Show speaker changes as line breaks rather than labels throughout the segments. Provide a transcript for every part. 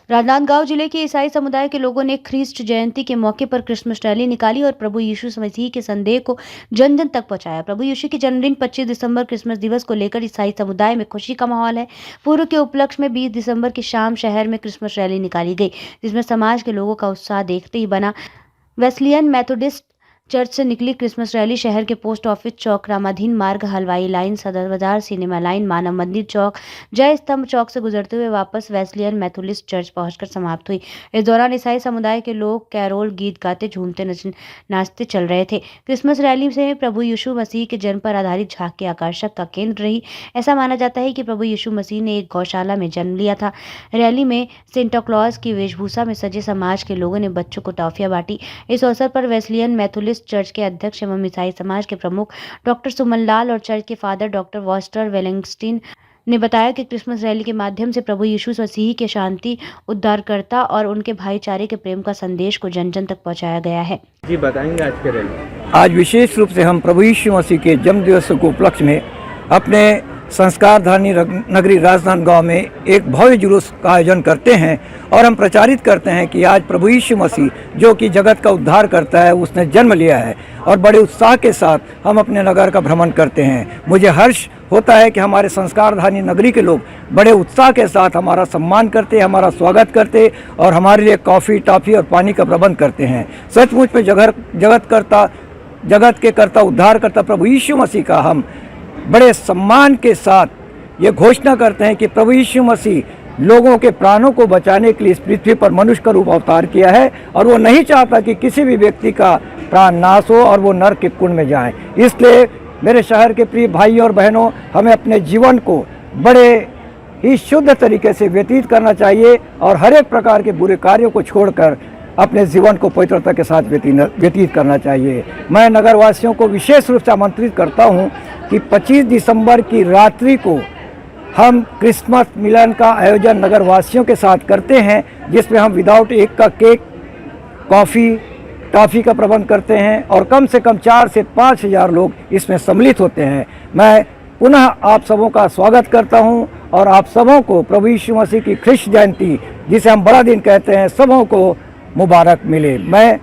राजनांदगांव जिले के ईसाई समुदाय के लोगों ने ख्रीष्ट जयंती के मौके पर क्रिसमस रैली निकाली और प्रभु यीशु मसीह के संदेश को जन जन तक पहुंचाया। प्रभु यीशु के जन्मदिन 25 दिसंबर क्रिसमस दिवस को लेकर ईसाई समुदाय में खुशी का माहौल है। पूर्व के उपलक्ष्य में 20 दिसंबर की शाम शहर में क्रिसमस रैली निकाली गई, जिसमें समाज के लोगों का उत्साह देखते ही बना। वेस्लियन मेथोडिस्ट चर्च से निकली क्रिसमस रैली शहर के पोस्ट ऑफिस चौक, रामाधीन मार्ग, हलवाई लाइन, सदर बाजार, सिनेमा लाइन, मानव मंदिर चौक, जय स्तंभ चौक से गुजरते हुए वापस वेस्लियन मेथोडिस्ट चर्च पहुंचकर समाप्त हुई। इस दौरान ईसाई समुदाय के लोग कैरोल गीत गाते, झूमते, नाचते चल रहे थे। क्रिसमस रैली से प्रभु यीशु मसीह के जन्म पर आधारित झांकी आकर्षक का केंद्र रही। ऐसा माना जाता है कि प्रभु यीशु मसीह ने एक गौशाला में जन्म लिया था। रैली में सेंटा क्लॉज की वेशभूषा में सजे समाज के लोगों ने बच्चों को टॉफियां बांटी। इस अवसर पर वेस्लियन मेथोडिस्ट चर्च के अध्यक्ष एवं ईसाई समाज के प्रमुख डॉक्टर सुमन लाल और चर्च के फादर डॉक्टर वॉस्टर वेलिंगस्टीन ने बताया कि क्रिसमस रैली के माध्यम से प्रभु यीशु मसीह के शांति, उद्धारकर्ता और उनके भाईचारे के प्रेम का संदेश को जन जन तक पहुंचाया गया है।
जी बताएंगे आज के रैली।
आज विशेष रूप से हम प्रभु यीशु मसीह के जन्म दिवस के उपलक्ष्य में अपने संस्कारधानी नगरी राजनांदगांव में एक भव्य जुलूस का आयोजन करते हैं और हम प्रचारित करते हैं कि आज प्रभु यीशु मसीह जो कि जगत का उद्धार करता है, उसने जन्म लिया है और बड़े उत्साह के साथ हम अपने नगर का भ्रमण करते हैं। मुझे हर्ष होता है कि हमारे संस्कारधानी नगरी के लोग बड़े उत्साह के साथ हमारा सम्मान करते, हमारा स्वागत करते और हमारे लिए कॉफ़ी, टॉफ़ी और पानी का प्रबंध करते हैं। सचमुच में जगत के कर्ता, उद्धार करता प्रभु यीशु मसीह का हम बड़े सम्मान के साथ ये घोषणा करते हैं कि प्रभु यीशु मसीह लोगों के प्राणों को बचाने के लिए इस पृथ्वी पर मनुष्य का रूप अवतार किया है और वो नहीं चाहता कि किसी भी व्यक्ति का प्राण नाश हो और वो नरक के कुंड में जाए। इसलिए मेरे शहर के प्रिय भाई और बहनों, हमें अपने जीवन को बड़े ही शुद्ध तरीके से व्यतीत करना चाहिए और हर एक प्रकार के बुरे कार्यों को छोड़कर अपने जीवन को पवित्रता के साथ व्यतीत करना चाहिए। मैं नगरवासियों को विशेष रूप से आमंत्रित करता हूं कि 25 दिसंबर की रात्रि को हम क्रिसमस मिलन का आयोजन नगरवासियों के साथ करते हैं, जिसमें हम विदाउट एक का केक, कॉफ़ी, टॉफ़ी का प्रबंध करते हैं और कम से कम 4 से 5 हज़ार लोग इसमें सम्मिलित होते हैं। मैं पुनः आप सबों का स्वागत करता हूं और आप सबों को प्रभु यीशु मसीह की ख्रीष्ट जयंती, जिसे हम बड़ा दिन कहते हैं, सबों को मुबारक मिले। मैं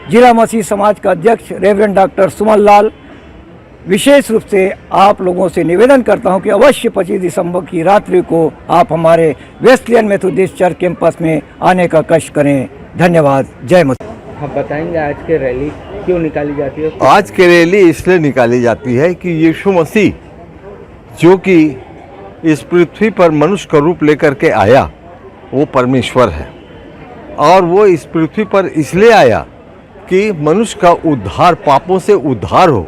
जिला मसीह समाज का अध्यक्ष रेवरेंड डॉक्टर सुमन लाल विशेष रूप से आप लोगों से निवेदन करता हूं कि अवश्य 25 दिसंबर की रात्रि को आप हमारे वेस्लियन मेथोडिस्ट चर्च कैंपस में आने का कष्ट करें। धन्यवाद। जय मसीह।
आप बताएंगे आज के रैली क्यों निकाली जाती है?
आज की रैली इसलिए निकाली जाती है कि यीशु मसीह जो कि इस पृथ्वी पर मनुष्य का रूप लेकर के आया, वो परमेश्वर है और वो इस पृथ्वी पर इसलिए आया कि मनुष्य का उद्धार, पापों से उद्धार हो।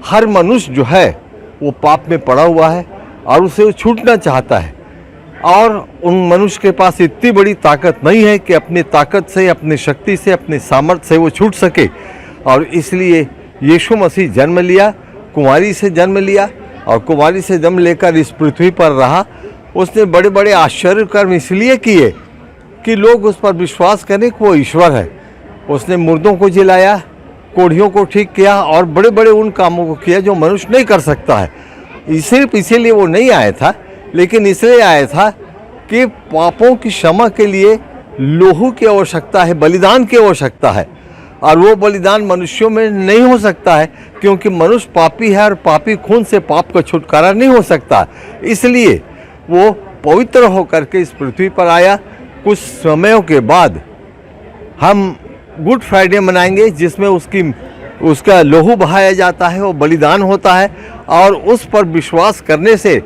हर मनुष्य जो है वो पाप में पड़ा हुआ है और उसे वो छूटना चाहता है और उन मनुष्य के पास इतनी बड़ी ताकत नहीं है कि अपनी ताकत से, अपनी शक्ति से, अपने सामर्थ्य से वो छूट सके और इसलिए यीशु मसीह जन्म लिया, कुंवारी से जन्म लिया और कुंवारी से जन्म लेकर इस पृथ्वी पर रहा। उसने बड़े बड़े आश्चर्य कर्म इसलिए किए कि लोग उस पर विश्वास करें कि वो ईश्वर है। उसने मुर्दों को जिलाया, कोढ़ियों को ठीक किया और बड़े बड़े उन कामों को किया जो मनुष्य नहीं कर सकता है। सिर्फ इसीलिए वो नहीं आया था, लेकिन इसलिए आया था कि पापों की क्षमा के लिए लोहू की आवश्यकता है, बलिदान की आवश्यकता है और वो बलिदान मनुष्यों में नहीं हो सकता है क्योंकि मनुष्य पापी है और पापी खून से पाप का छुटकारा नहीं हो सकता। इसलिए वो पवित्र होकर के इस पृथ्वी पर आया। कुछ समयों के बाद हम गुड फ्राइडे मनाएंगे, जिसमें उसका लोहू बहाया जाता है, वो बलिदान होता है और उस पर विश्वास करने से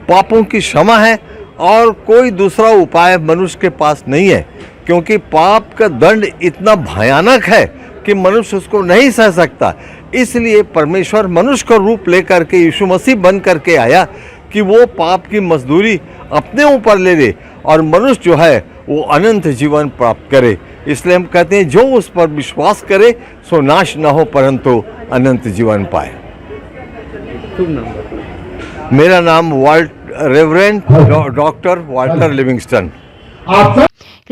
पापों की क्षमा है और कोई दूसरा उपाय मनुष्य के पास नहीं है क्योंकि पाप का दंड इतना भयानक है कि मनुष्य उसको नहीं सह सकता। इसलिए परमेश्वर मनुष्य का रूप लेकर के यीशु मसीह बन करके आया कि वो पाप की मजदूरी अपने ऊपर ले ले और मनुष्य जो है वो अनंत जीवन प्राप्त करे। इसलिए हम कहते हैं जो उस पर विश्वास करे सो नाश न हो परंतु अनंत जीवन पाए।
शुभ नाम?
मेरा नाम reverend doctor Walter Livingstone.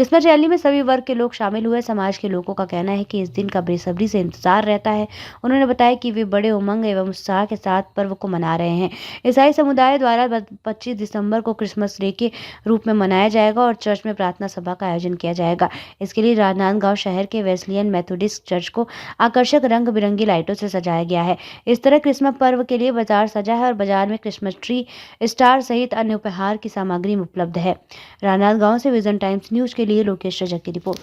Christmas rally में सभी वर्ग के लोग शामिल हुए। समाज के लोगों का कहना है कि इस दिन का बेसब्री से इंतजार रहता है। उन्होंने बताया कि वे बड़े उमंग एवं उत्साह के साथ पर्व को मना रहे हैं। ईसाई समुदाय द्वारा 25 दिसंबर को क्रिसमस डे के रूप में मनाया जाएगा और चर्च में प्रार्थना सभा का आयोजन किया जाएगा। इसके लिए राजनांदगांव शहर के वेस्लियन मेथोडिस्ट चर्च को आकर्षक रंग बिरंगी लाइटों से सजाया गया है। इस तरह क्रिसमस पर्व के लिए बाजार सजा है और बाजार में क्रिसमस ट्री, स्टार सहित अन्य उपहार की सामग्री उपलब्ध है। राजनांदगांव से विजन टाइम्स न्यूज के लिए लोकेश रजक की रिपोर्ट।